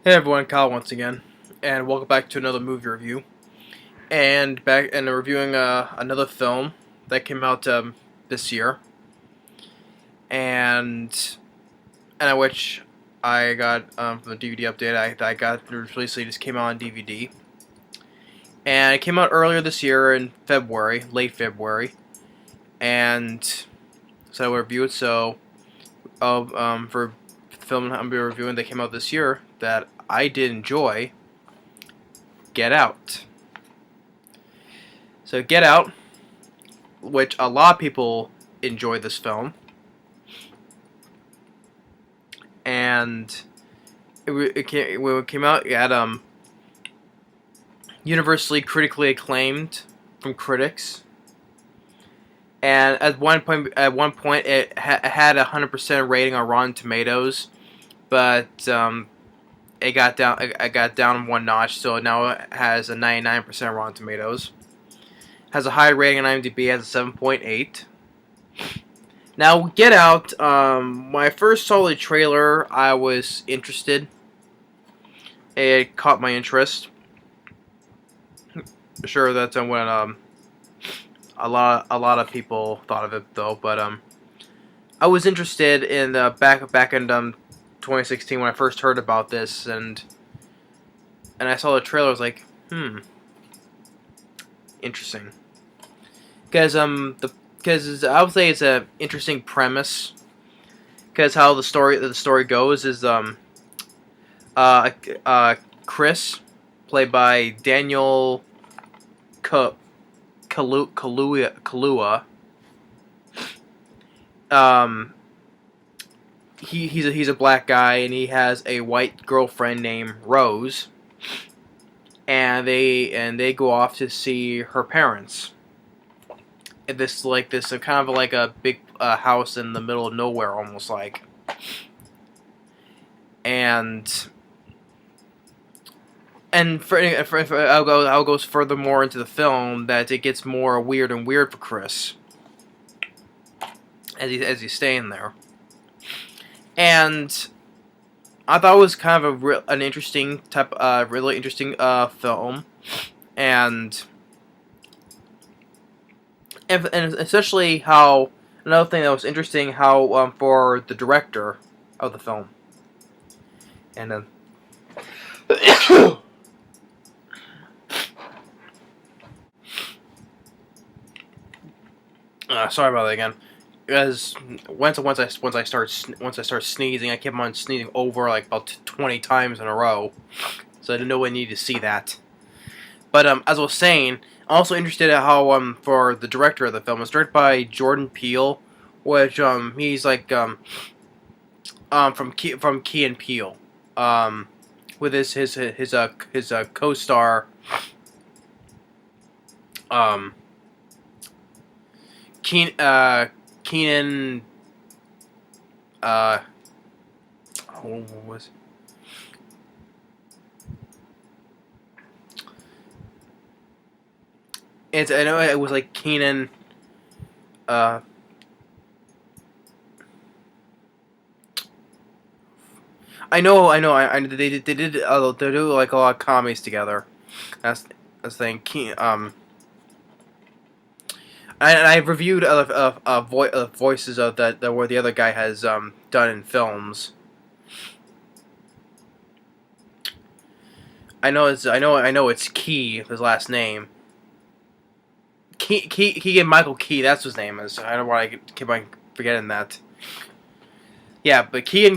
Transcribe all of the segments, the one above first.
Hey everyone, Kyle once again, and welcome back to another movie review. And reviewing another film that came out this year, and which I got from the DVD update. I got recently just came out on DVD, and it came out earlier this year in February, late February, and so I review it. So, for the film I'm be reviewing that came out this year that I did enjoy. Get Out. So Get Out, which a lot of people enjoy this film, and when it came out, it had universally critically acclaimed from critics, and at one point, it had a 100% rating on Rotten Tomatoes, but it got down one notch, so now it has a 99% Rotten Tomatoes. Has a high rating on IMDb, has a 7.8. Now, Get Out, when I first saw the trailer, I was interested. It caught my interest. Sure, that's what a lot of people thought of it, though. But I was interested in the back in 2016 when I first heard about this, and I saw the trailer. I was like, interesting. Because I would say it's an interesting premise. Because how the story goes is Chris, played by Daniel Kaluuya. He's a black guy, and he has a white girlfriend named Rose, and they go off to see her parents. This kind of like a big house in the middle of nowhere, almost like. And I'll go furthermore into the film that it gets more weird and weird for Chris as he's staying there. And I thought it was kind of an interesting really interesting film, and especially how another thing that was interesting how for the director of the film, and then sorry about that again. Because once I start sneezing, I kept on sneezing over like about 20 times in a row, so I didn't know I needed to see that. But as I was saying, I'm also interested in how for the director of the film, it's directed by Jordan Peele, which he's like from Key and Peele, with his co-star Keenan, what was it? I know it was like Keenan, I know, they did like a lot of comedies together. That's the thing. I've reviewed other voices of that where the other guy has done in films. I know it's Key, his last name. Michael Key, that's his name is. I don't know why I keep on forgetting that. Yeah, but Key,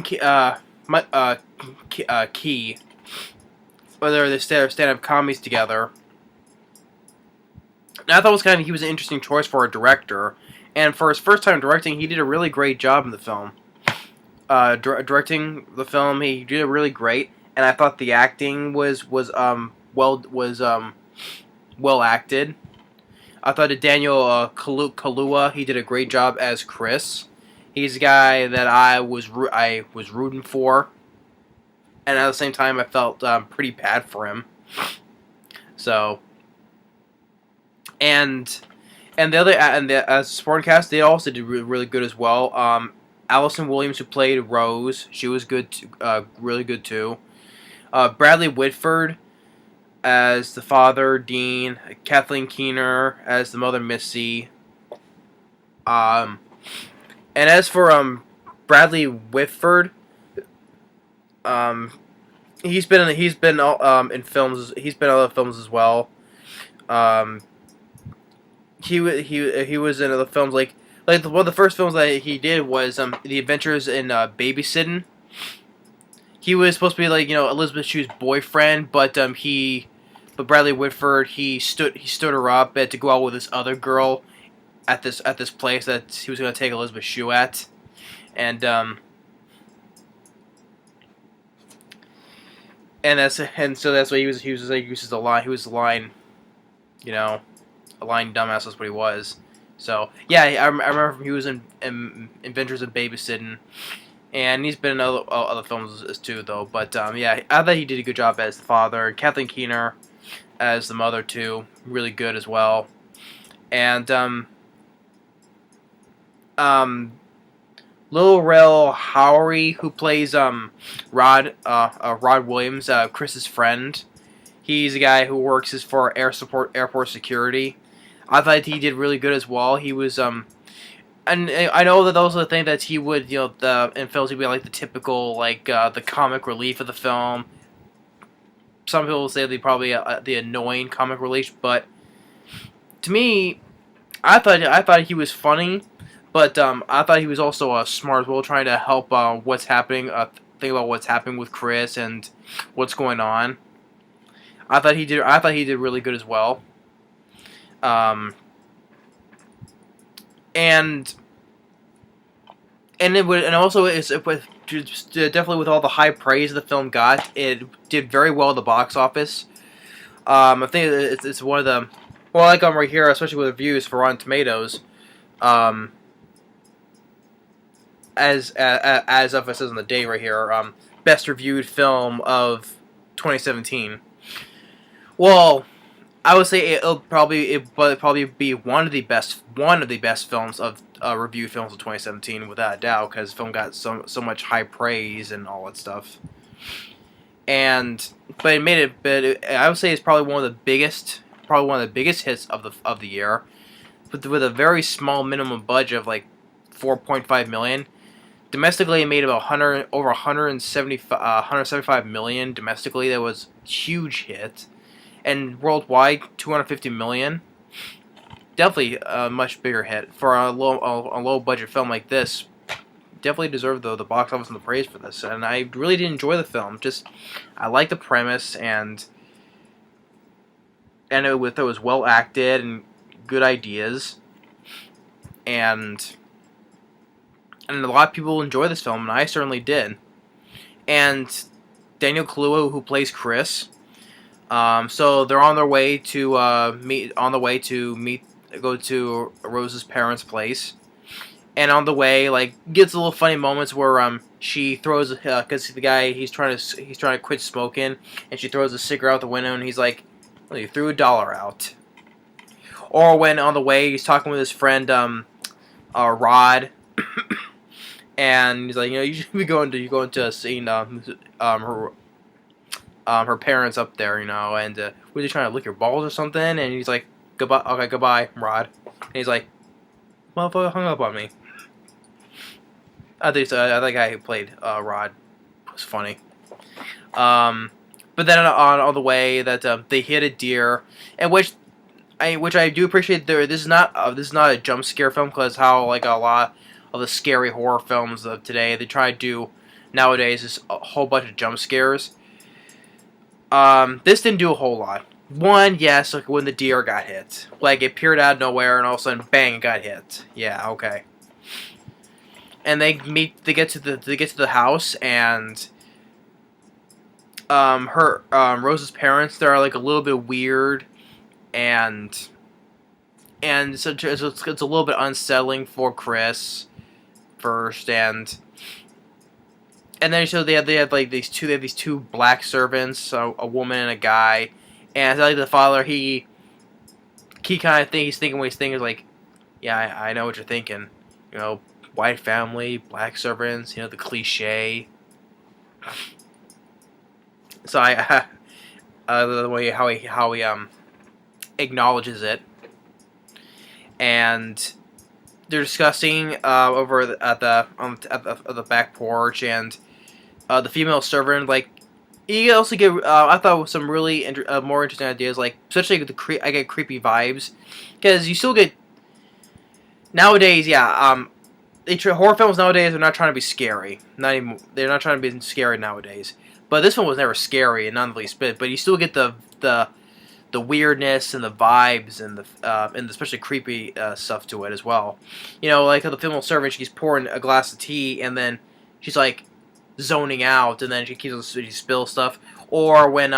whether they stand-up comedies together. And I thought he was an interesting choice for a director, and for his first time directing, he did a really great job in the film. Directing the film, he did it really great, and I thought the acting was well acted. I thought that Daniel Kaluuya, he did a great job as Chris. He's a guy that I was rooting for, and at the same time, I felt pretty bad for him. So. And the supporting cast, they also did really good as well. Allison Williams, who played Rose, she was good, really good too. Bradley Whitford as the father, Dean. Kathleen Keener as the mother, Missy. Um, and as for Bradley Whitford, um, in films. He's been in other films as well. Um, he was in other films one of the first films that he did was The Adventures in Babysitting. He was supposed to be Elizabeth Shue's boyfriend, but Bradley Whitford he stood her up to go out with this other girl at this place that he was going to take Elizabeth Shue at, and so that's why he uses the line. He was the line, you know, a lying dumbass. That's what he was. So yeah, I remember he was in Adventures in Babysitting, and he's been in other films as too, though. But yeah, I thought he did a good job as the father. Kathleen Keener as the mother too, really good as well. And Lil Rel Howery, who plays Rod Williams, Chris's friend. He's a guy who works as for airport security. I thought he did really good as well. He was and I know that those are the things that he would in films he'd be like the typical the comic relief of the film. Some people say they probably the annoying comic relief, but to me, I thought he was funny, but I thought he was also smart as well, trying to help what's happening. Think about what's happening with Chris and what's going on. I thought he did really good as well. Um, and also definitely with all the high praise the film got, it did very well at the box office. I think it's one of the right here, especially with reviews for Rotten Tomatoes. As of it says on the day right here, best reviewed film of 2017. Well, I would say it'll probably be one of the best films of reviewed films of 2017 without a doubt, because the film got so much high praise and all that stuff. But it made it. I would say it's probably one of the biggest hits of the year, with a very small minimum budget of like 4.5 million. Domestically, it made about over 175 million domestically. That was a huge hit. And worldwide, 250 million. Definitely a much bigger hit for a low budget film like this. Definitely deserved the box office and the praise for this. And I really did enjoy the film. I like the premise, and it was well acted and good ideas, and a lot of people enjoy this film, and I certainly did. And Daniel Kaluuya, who plays Chris. So they're on their way to go to Rose's parents' place, and on the way, gets a little funny moments where she throws because the guy he's trying to quit smoking, and she throws a cigarette out the window, and he's like, well, you threw $1 out. Or when on the way he's talking with his friend Rod, and he's like, you should be going to seeing her parents up there, and were they trying to lick your balls or something? And he's like, goodbye, okay, goodbye, Rod. And he's like, motherfucker hung up on me. I think the guy who played Rod was funny. But then on the way that they hit a deer, and which I do appreciate. This is not a jump scare film, because how a lot of the scary horror films of today they try to do nowadays is a whole bunch of jump scares. This didn't do a whole lot. One, yes, when the deer got hit, it appeared out of nowhere, and all of a sudden, bang, it got hit. Yeah, okay. And they get to the house, and Rose's parents, they're a little bit weird, and so it's a little bit unsettling for Chris first, and then so they have these two black servants, a woman and a guy, and the father he kind of he's thinking what he's thinking, yeah, I know what you're thinking, white family, black servants, the cliche. So the way how he acknowledges it, and they're discussing over at the back porch, and the female servant, like, you also get I thought some really more interesting ideas, like especially with I get creepy vibes because you still get nowadays, yeah. Horror films nowadays are not trying to be scary. Not even they're not trying to be scary nowadays. But this one was never scary, none of the least bit. But you still get the weirdness and the vibes and especially creepy stuff to it as well. You know, like the female servant, she's pouring a glass of tea and then she's like zoning out, and then she spills stuff. Or when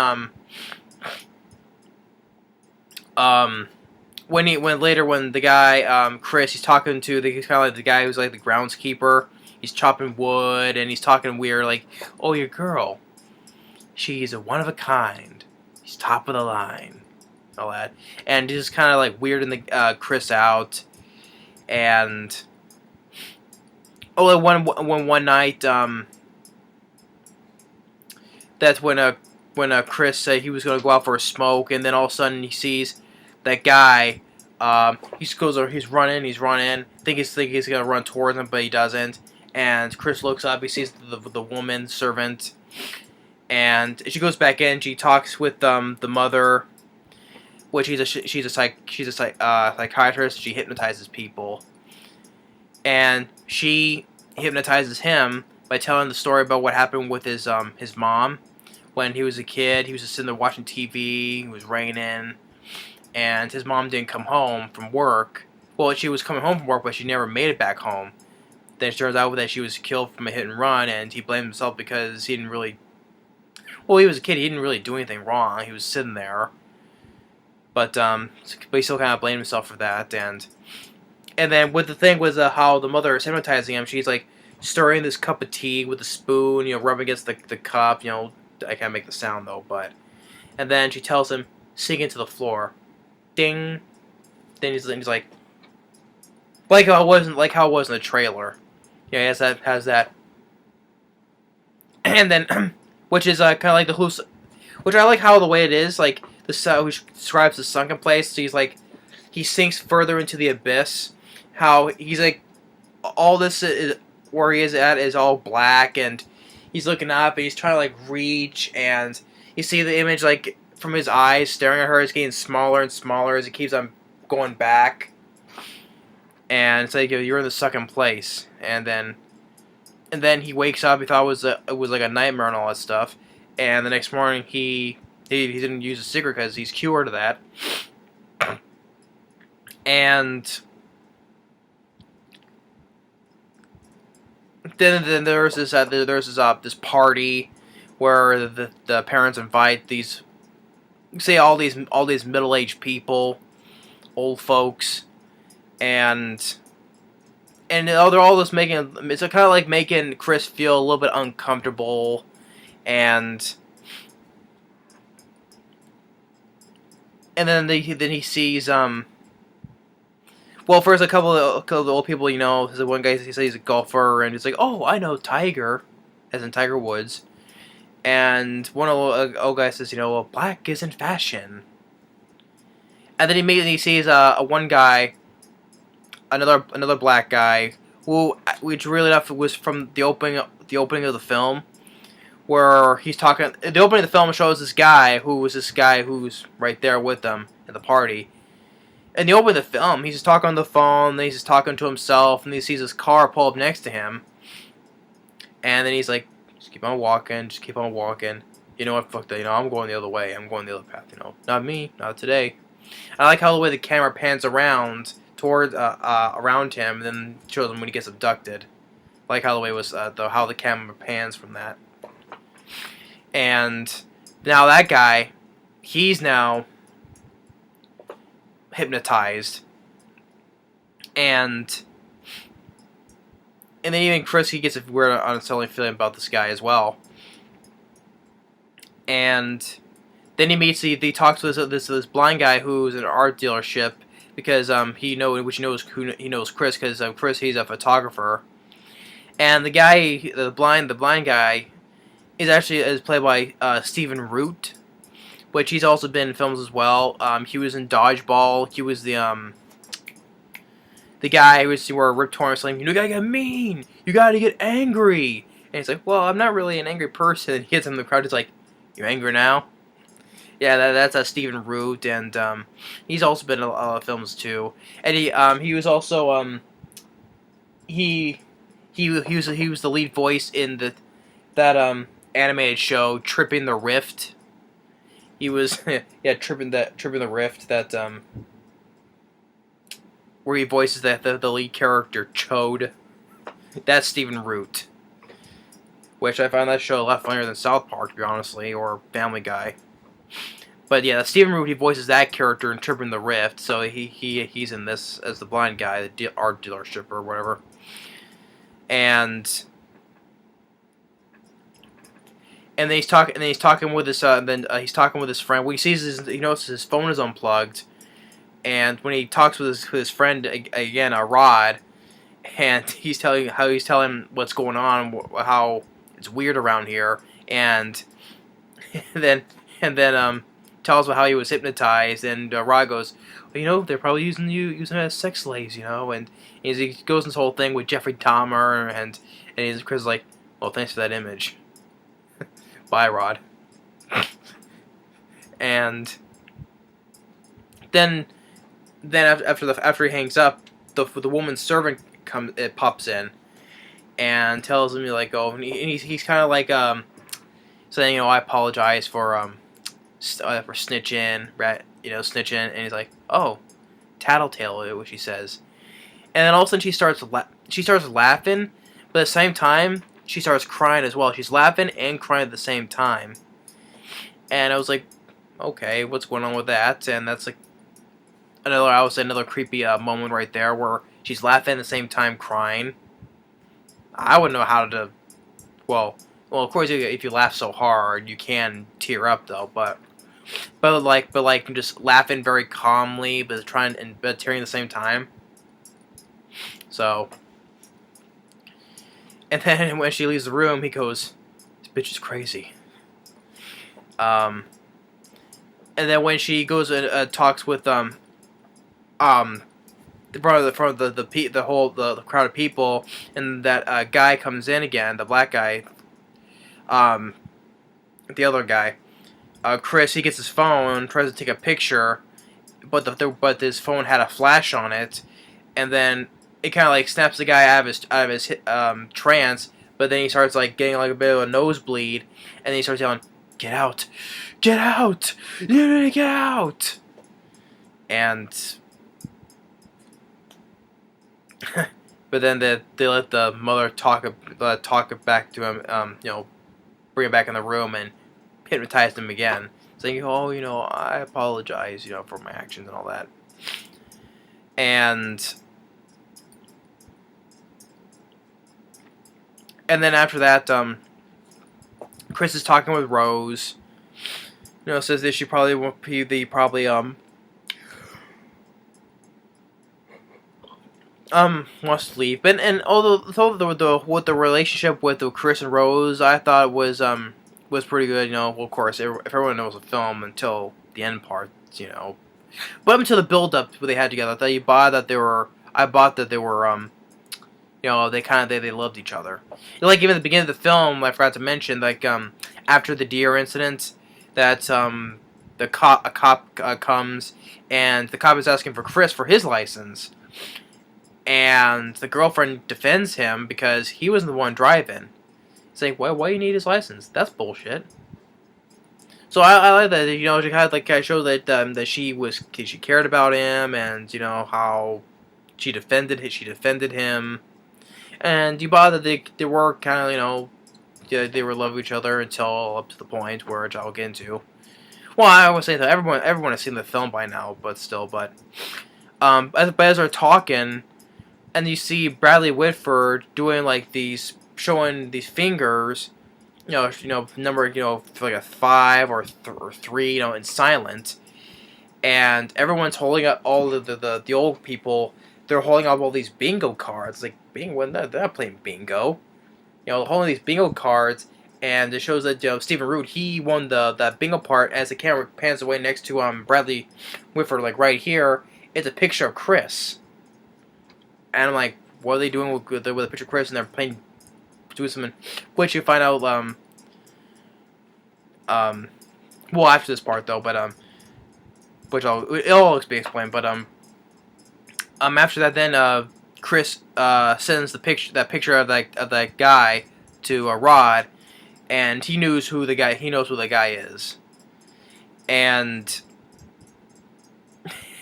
when the guy Chris, he's talking to he's kind of like the guy who's like the groundskeeper. He's chopping wood and he's talking weird, like, "Oh, your girl, she's a one of a kind. She's top of the line." All that, and just kind of like weirding the Chris out. And one night, that's when Chris said he was gonna go out for a smoke, and then all of a sudden he sees that guy. He's running. Think he's gonna run towards him, but he doesn't. And Chris looks up. He sees the woman servant, and she goes back in. She talks with the mother, which she's a psychiatrist. She hypnotizes people, and she hypnotizes him by telling the story about what happened with his mom when he was a kid. He was just sitting there watching TV. It was raining, and his mom didn't come home from work. Well, she was coming home from work, but she never made it back home. Then it turns out that she was killed from a hit and run, and he blamed himself because he didn't really... Well, he was a kid. He didn't really do anything wrong. He was sitting there. But he still kind of blamed himself for that. And then what the thing was how the mother is hypnotizing him. She's like stirring this cup of tea with a spoon, rubbing against the cup. I can't make the sound though, but... And then she tells him, sink into the floor. Ding. Then he's like how it was in the trailer. Yeah, has that. And then, which is kind of like the which I like how the way it is, like which describes the sunken place. So he's like, he sinks further into the abyss. How he's like, all this is where he is at is all black, and he's looking up and he's trying to like reach, and you see the image like from his eyes staring at her. It's getting smaller and smaller as it keeps on going back. And it's like, you're in the second place, and then he wakes up. He thought it was like a nightmare and all that stuff. And the next morning, he didn't use a cigarette because he's cured of that. And then there's this party where the parents invite these, say, all these middle-aged people, old folks. And they're all just it's kind of like making Chris feel a little bit uncomfortable, and then he sees well, first a couple of old people, there's one guy, he says he's a golfer, and he's like, "Oh, I know Tiger," as in Tiger Woods, and one of the old guys says, "Well, black is in fashion," and then he sees one guy. Another black guy, which really enough was from the opening of the film, where he's talking. The opening of the film shows this guy who's right there with them at the party. And the opening of the film, he's just talking on the phone, then he's just talking to himself, and he sees his car pull up next to him. And then he's like, just keep on walking. You know what, fuck that, I'm going the other way. I'm going the other path, Not me, not today. I like how the way the camera pans around toward around him, and then shows him when he gets abducted. I like how the way was how the camera pans from that. And now that guy, he's now hypnotized, and then even Chris, he gets a weird unsettling feeling about this guy as well. And then he talks to this blind guy who's in an art dealership. Because he knows Chris, because Chris, he's a photographer, and the blind guy He's actually is played by Stephen Root, which he's also been in films as well. He was in Dodgeball. He was the guy who was where Rip Torn was saying, you gotta get mean, you gotta get angry. And he's like, well, I'm not really an angry person. And he gets him in the crowd. He's like, you angry now? Yeah, that's Stephen Root, and he's also been in a lot of films too. And he was also he was the lead voice in that animated show Tripping the Rift. He was yeah Tripping the Rift, that where he voices the lead character Chode. That's Stephen Root, which I find that show a lot funnier than South Park, to be honestly, or Family Guy. But yeah, Stephen Root, he voices that character in Tripping the Rift, so he's in this as the blind guy, the art dealership or whatever. And then he's talking with his he's talking with his friend. When he notices his phone is unplugged, and when he talks with his friend again, Rod, and he's telling what's going on, how it's weird around here, and then tells him how he was hypnotized, and Rod goes, well, they're probably using it as sex slaves, and he goes this whole thing with Jeffrey Dahmer, and Chris is like, well, thanks for that image. Bye, Rod. And then after he hangs up, the woman's servant pops in and tells him, like, oh, and he's kind of like saying, I apologize for snitching, snitching, and he's like, oh, tattletale, which he says, and then all of a sudden she starts laughing, but at the same time she starts crying as well. She's laughing and crying at the same time, and I was like, okay, what's going on with that? And that's like another creepy moment right there, where she's laughing at the same time crying. I wouldn't know how to, well, of course, if you laugh so hard, you can tear up though, but just laughing very calmly, but tearing at the same time. So, and then when she leaves the room, he goes, "This bitch is crazy." And then when she goes and talks with the crowd of people, and that guy comes in again, the black guy, the other guy, Chris, he gets his phone, tries to take a picture, but his phone had a flash on it, and then it kind of like snaps the guy out of his trance. But then he starts like getting like a bit of a nosebleed, and then he starts yelling, "Get out! Get out! You need to get out!" And but then they let the mother talk back to him, bring him back in the room and hypnotize him again, saying, "Oh, I apologize, for my actions and all that." And then after that, Chris is talking with Rose. Says that she probably won't be wants to leave. And although what the relationship with Chris and Rose, I thought was pretty good. Well, of course, if everyone knows the film until the end parts, but up until the build up they had together, I bought that they were they loved each other. Like even at the beginning of the film, I forgot to mention, like after the deer incident, that a cop comes, and the cop is asking for Chris for his license, and the girlfriend defends him because he wasn't the one driving. It's like, why do you need his license? That's bullshit. So I like that, she kind of showed that she cared about him, and how she defended him. And you bought that they were kind of, they were love each other until up to the point where, which I'll get into. Well, I would say that everyone has seen the film by now, but still, as they're talking, and you see Bradley Whitford doing showing these fingers, number, for like a 5 or 3, in silent, and everyone's holding up all the old people. They're holding up all these bingo cards, like bingo. They're not playing bingo, holding these bingo cards, and it shows that Stephen Root, he won that bingo part. As the camera pans away next to Bradley Whitford, like right here, it's a picture of Chris, and I'm like, what are they doing with a picture of Chris? And they're doing something, which you find out well after this part though, but which it'll be explained, but after that, then Chris sends that picture of that guy to Rod, and he knows who the guy is, and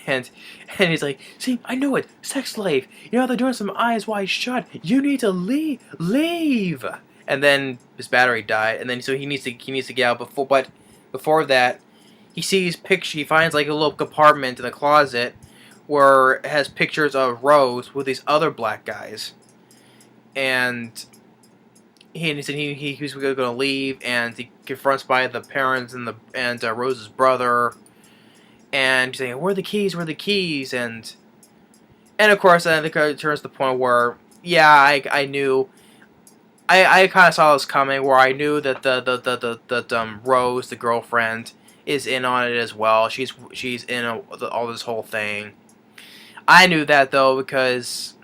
and he's like, see, I know it, sex slave. You know they're doing some eyes wide shut. You need to leave. And then his battery died, and then so he needs to get out before that, he finds like a little compartment in the closet where it has pictures of Rose with these other black guys, and he said he was going to leave, and he confronts by the parents and Rose's brother, and he's saying, "Where are the keys? Where are the keys?" And of course, I think it turns to the point where, yeah, I knew. I kind of saw this coming, where I knew that the Rose, the girlfriend, is in on it as well. She's in all this whole thing. I knew that though because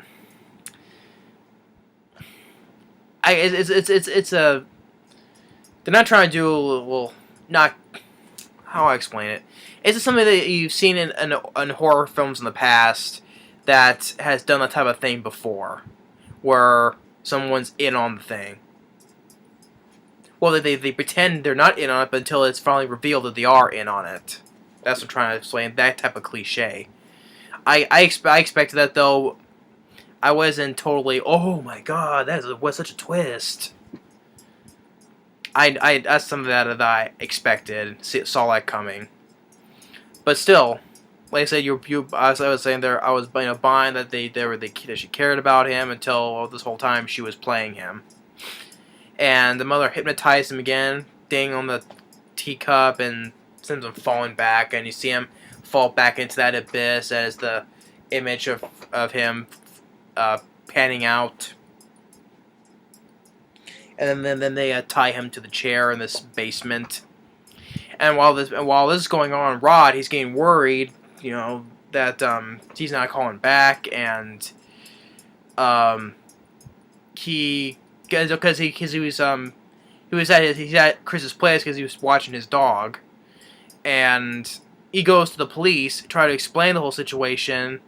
it's a, they're not trying to do, well, not how I explain it. It's something that you've seen in horror films in the past that has done that type of thing before, where someone's in on the thing. Well, they pretend they're not in on it, but until it's finally revealed that they are in on it. That's what I'm trying to explain. That type of cliche. I expected that though. I wasn't totally, oh my god, that was such a twist. That's something that I expected, saw that coming. But still, like I said, as I was saying there, I was buying that that she cared about him until this whole time she was playing him. And the mother hypnotized him again, ding on the teacup, and sends him falling back, and you see him fall back into that abyss as the image of him panning out. And then they tie him to the chair in this basement. And while this is going on, Rod, he's getting worried, that he's not calling back, and because he was at Chris's place because he was watching his dog, and he goes to the police to try to explain the whole situation,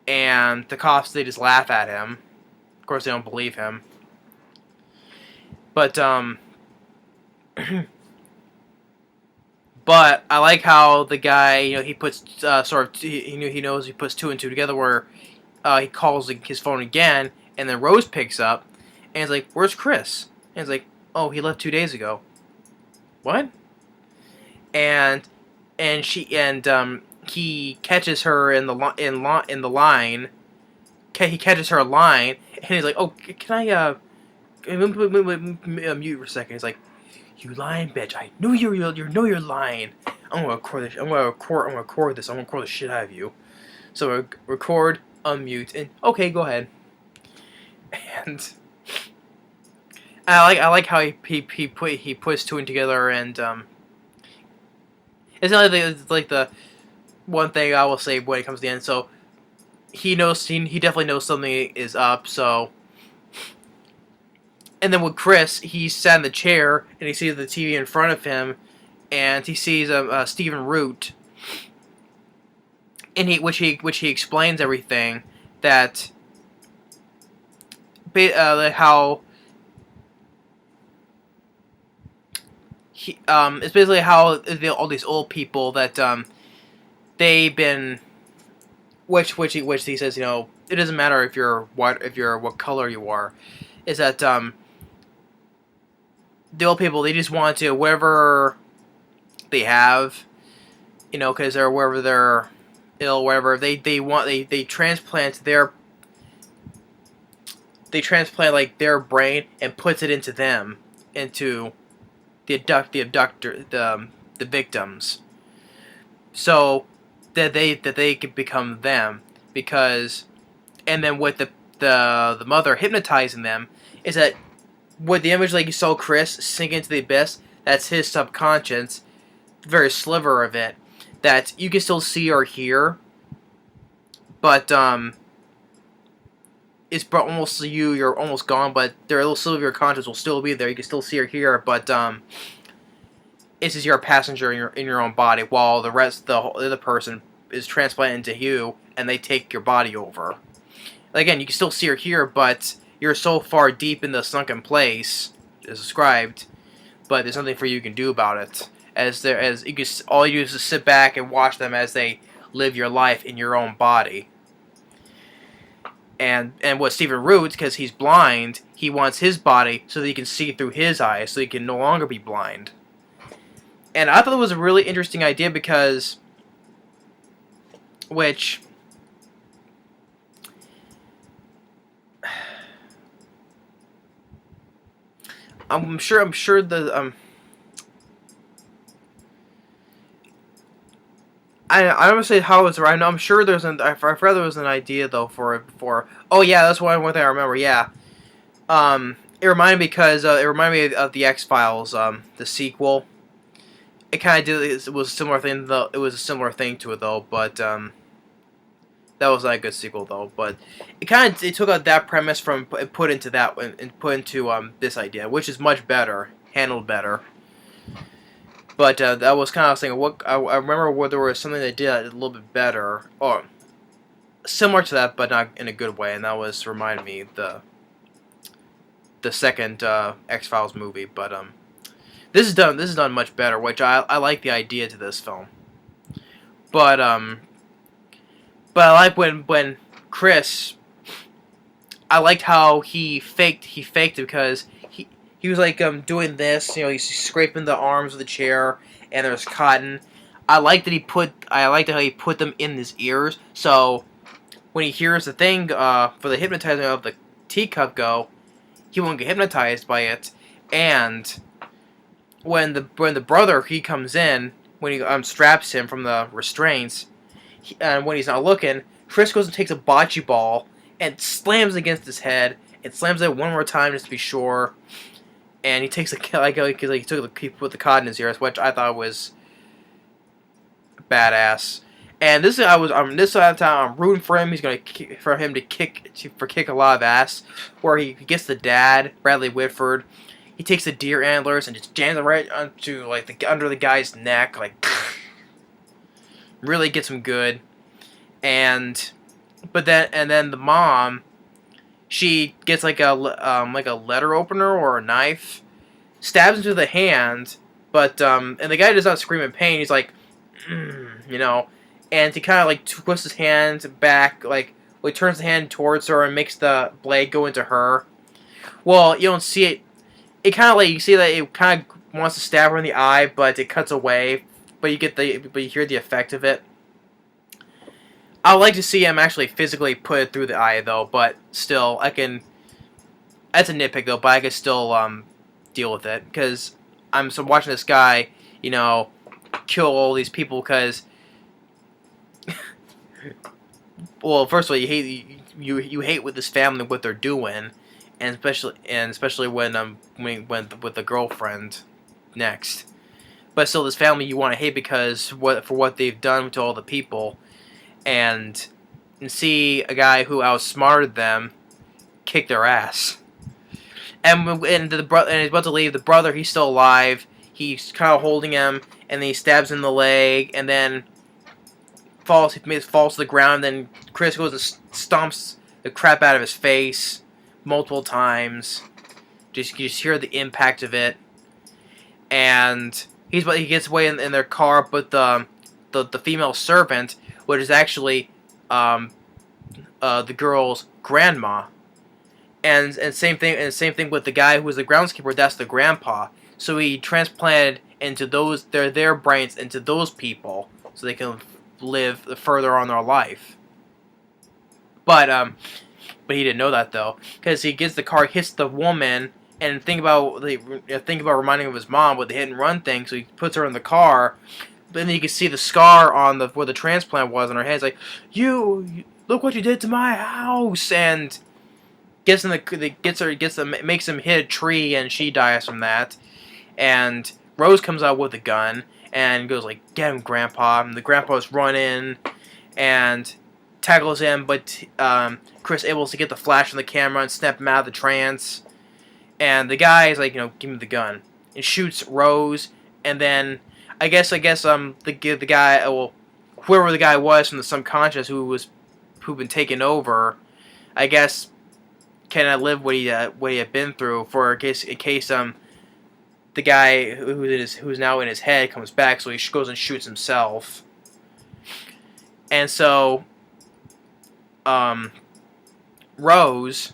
and the cops, they just laugh at him. Of course, they don't believe him. But but I like how the guy, he puts he knows he puts two and two together, where he calls his phone again, and then Rose picks up, and he's like, "Where's Chris?" And he's like, "Oh, he left 2 days ago." What? And he catches her in the line. He catches her a line, and he's like, "Oh, can I mute for a second?" He's like, "You lying bitch! I knew you're lying. I'm gonna record this. I'm gonna record the shit out of you." So record, unmute, and okay, go ahead. And I like how he puts two and together, and it's like the one thing I will say when it comes to the end. So he definitely knows something is up. So. And then with Chris, he's sat in the chair, and he sees the TV in front of him, and he sees Stephen Root, and which he explains everything, that how it's basically how all these old people that they've been, which he says, it doesn't matter if you're what color you are, is that the old people, they just want to, whatever they have, because they're, wherever they're ill, whatever, they transplant like their brain and puts it into them, into the victims, so that they can become them, because, and then with the mother hypnotizing them, is that with the image like you saw Chris sink into the abyss, that's his subconscious, very sliver of it, that you can still see or hear, but it's almost you're almost gone, but their little sliver of your conscience will still be there. You can still see or hear, but it's just you're a passenger in your own body, while the rest, the other person is transplanted into you, and they take your body over. Again, you can still see or hear, but you're so far deep in the sunken place, as described, but there's nothing for you can do about it. As you can, all you do is just sit back and watch them as they live your life in your own body. And what Stephen Root, because he's blind, he wants his body so that he can see through his eyes, so he can no longer be blind. And I thought it was a really interesting idea because, which, I'm sure the I don't want to say how it's right. No, I'm sure there's I forgot there was an idea though for. Oh yeah, that's one thing I remember. Yeah, it reminded me because it reminded me of the X-Files, the sequel. It kind of did. It was a similar thing though. It was a similar thing to it though, but that was not a good sequel though. But it took out that premise from put into that and put into this idea, which is much better, handled better. But that was kind of saying I remember where there was something they did a little bit better, or similar to that, but not in a good way, and that was reminded me the second X-Files movie. But this is done much better, which I like the idea to this film. But I like when Chris, I liked how he faked it because he was like doing this, he's scraping the arms of the chair, and there's cotton. I liked how he put them in his ears, so when he hears the thing for the hypnotizing of the teacup go, he won't get hypnotized by it. And when the brother he comes in, when he straps him from the restraints, and when he's not looking, Chris goes and takes a bocce ball and slams against his head. And slams it one more time just to be sure. And he takes he put the cotton in his ears, which I thought was badass. And this side of time I'm rooting for him. He's gonna kick a lot of ass. Where he gets the dad, Bradley Whitford. He takes the deer antlers and just jams them right onto under the guy's neck, really gets him good. And then the mom, she gets like a letter opener or a knife, stabs into the hand, but and the guy does not scream in pain. He's like, and he kind of twists his hand back, he turns the hand towards her and makes the blade go into her. Well, you don't see it. It kind of you see that it kind of wants to stab her in the eye, but it cuts away. But you hear the effect of it. I would like to see him actually physically put it through the eye, though, but still, that's a nitpick, though, but I can still deal with it, because I'm watching this guy, kill all these people, because, well, first of all, you hate with this family what they're doing, and especially when with the girlfriend next. But still, this family you want to hate because for what they've done to all the people. And see a guy who outsmarted them kick their ass. And he's about to leave. The brother, he's still alive. He's kind of holding him, and then he stabs him in the leg, and then falls to the ground. Then Chris goes and stomps the crap out of his face multiple times. You just hear the impact of it. And he gets away in their car, but the female servant, which is actually the girl's grandma, and same thing with the guy who was the groundskeeper. That's the grandpa. So he transplanted into their brains into those people, so they can live further on their life. But he didn't know that though, because he gets the car, hits the woman, and think about reminding him of his mom with the hit and run thing. So he puts her in the car. But then you can see the scar on where the transplant was on her head. It's like, you look what you did to my house. And makes him hit a tree, and she dies from that. And Rose comes out with a gun and goes like, "Get him, Grandpa!" And the grandpa's running and tackles him, but Chris able to get the flash on the camera and snap him out of the trance. And the guy is like, "Give me the gun," and shoots Rose. And then I guess the guy, well, whoever the guy was from the subconscious who'd been taken over, I guess, cannot live what he had been through, for in case the guy who's now in his head comes back, so he goes and shoots himself. And so Rose,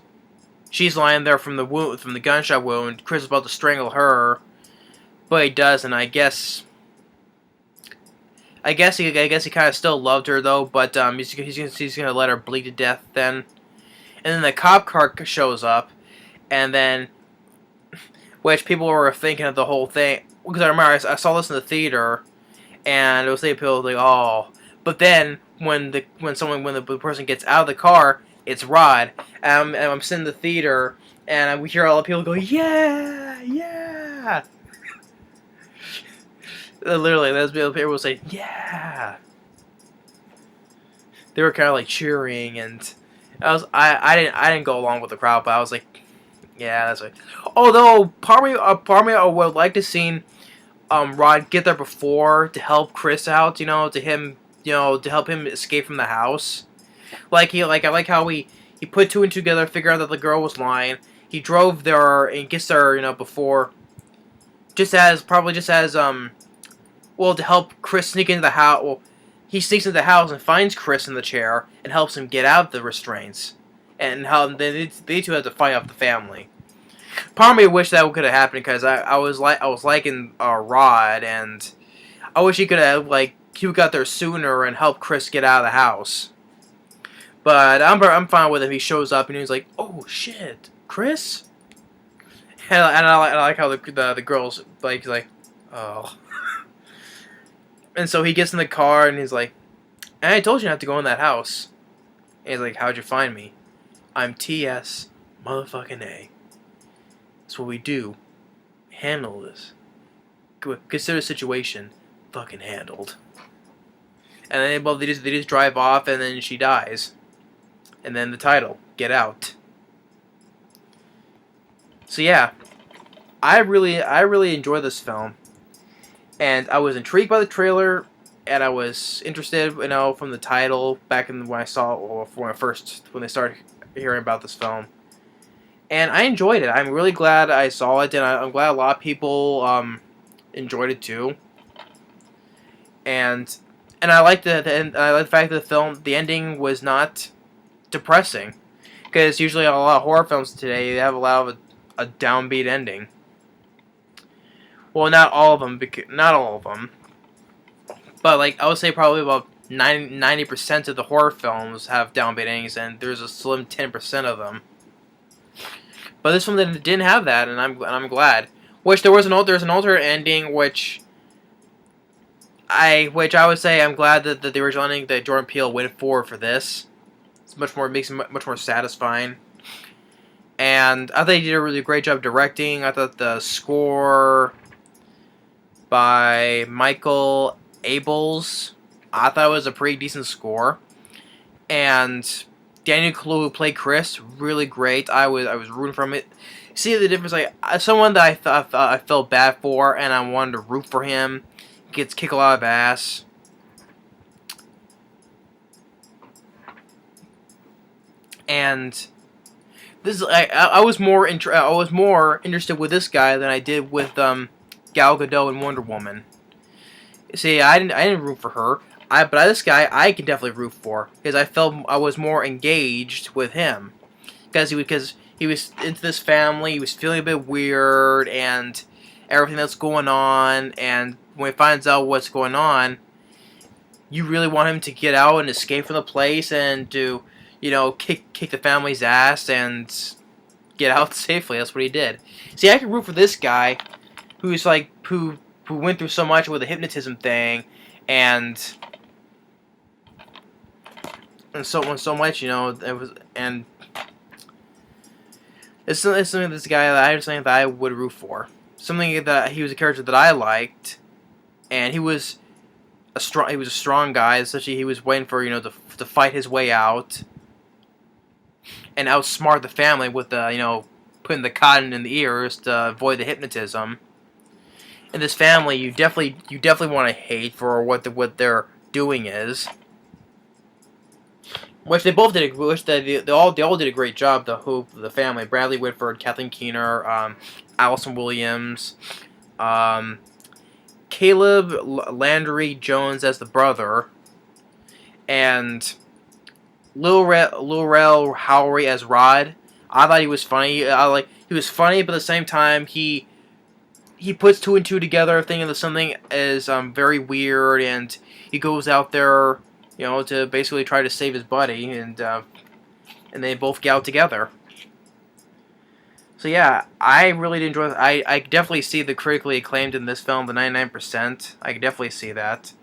she's lying there from the gunshot wound. Chris is about to strangle her, but he doesn't. I guess he kind of still loved her though, but he's gonna let her bleed to death then. And then the cop car shows up, and then, which people were thinking of the whole thing, because I remember I saw this in the theater, and it was people like, "Oh," but then when the person gets out of the car, it's Rod, and I'm sitting in the theater, and we hear all the people go, "Yeah, yeah." Literally, that's people will say, "Yeah." They were kind of like cheering, and I didn't go along with the crowd, but I was like, yeah, that's right. Although part of me I would like to see Rod get there before to help Chris out, to help him escape from the house. I like how he put two and two together, figured out that the girl was lying. He drove there and gets there, before, to help Chris sneak into the house. Well, he sneaks into the house and finds Chris in the chair and helps him get out of the restraints. And how they two had to fight off the family. Part of me wished that could have happened, because I was liking Rod, and I wish he got there sooner and helped Chris get out of the house. But I'm fine with him. He shows up and he's like, "Oh shit, Chris," and I like how the girls like, "Oh." And so he gets in the car and he's like, "And I told you not to go in that house." And he's like, "How'd you find me?" "I'm T.S. motherfucking A. That's what we do. Handle this. Consider the situation fucking handled." And then they just drive off, and then she dies. And then the title, Get Out. So yeah, I really enjoyed this film. And I was intrigued by the trailer, and I was interested, from the title back when they started hearing about this film. And I enjoyed it. I'm really glad I saw it, and I'm glad a lot of people enjoyed it too. And I like the fact that the ending was not depressing, because usually a lot of horror films today, they have a lot of a downbeat ending. Well, not all of them, but I would say probably about 90% of the horror films have downbeat endings, and there's a slim 10% of them. But this one didn't have that, and I'm glad. Which there's an alternate ending, which I would say I'm glad that the original ending that Jordan Peele went for this. It's makes it much more satisfying. And I thought he did a really great job directing. I thought the score by Michael Abels, I thought it was a pretty decent score. And Daniel Kaluuya, who played Chris, really great. I was rooting for him. See the difference? Someone that I felt bad for, and I wanted to root for him. Gets kicked a lot of ass. And this I was more interested with this guy than I did with Gal Gadot and Wonder Woman. See, I didn't root for her. But this guy I can definitely root for, because I felt I was more engaged with him, because he was into this family. He was feeling a bit weird and everything that's going on, and when he finds out what's going on, you really want him to get out and escape from the place and to kick the family's ass and get out safely. That's what he did. See, I can root for this guy who's who went through so much with the hypnotism thing and so much, it was, and It's something this guy that something that I would root for. Something that he was a character that I liked, and he was a strong guy. Essentially, he was waiting for to fight his way out and outsmart the family with putting the cotton in the ears to avoid the hypnotism. In this family, you definitely want to hate for what they're doing is. Which they both did. Which they all did a great job. The family: Bradley Whitford, Kathleen Keener, Allison Williams, Caleb Landry Jones as the brother, and Lil Rel Howery as Rod. I thought he was funny. He was funny, but at the same time he puts two and two together, thinking that something is very weird, and he goes out there, to basically try to save his buddy, and they both get out together. So yeah, I really did enjoy. I definitely see the critically acclaimed in this film, the 99%. I can definitely see that.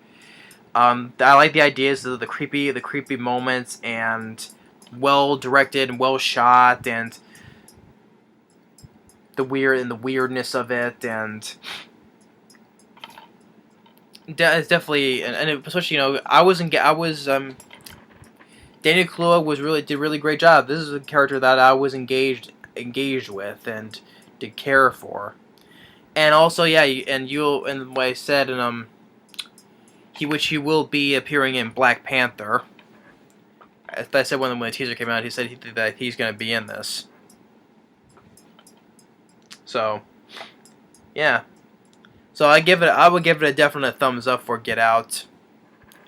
I like the ideas of the creepy moments, and well directed and well shot, and the weirdness of it, and it's definitely and especially Daniel Kaluuya did a really great job. This is a character that I was engaged with and did care for, and also and what I said which he will be appearing in Black Panther. As I said when the teaser came out, he said that he's going to be in this. So, yeah. So I would give it a definite thumbs up for Get Out.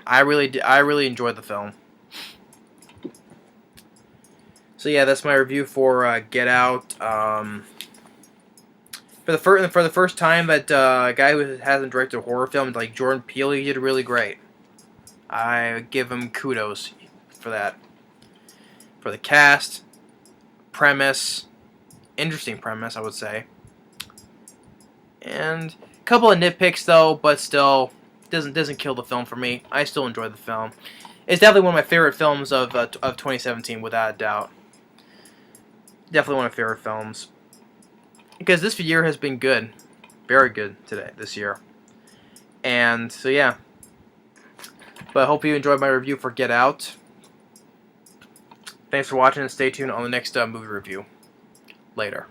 I really enjoyed the film. So yeah, that's my review for Get Out. For the first time that a guy who hasn't directed a horror film like Jordan Peele, he did really great. I give him kudos for that. For the cast, premise, interesting premise, I would say. And a couple of nitpicks though, but still doesn't kill the film for me. I still enjoy the film. It's definitely one of my favorite films of 2017, without a doubt. Definitely one of my favorite films. Because this year has been good. Very good this year. And so yeah. But I hope you enjoyed my review for Get Out. Thanks for watching, and stay tuned on the next movie review. Later.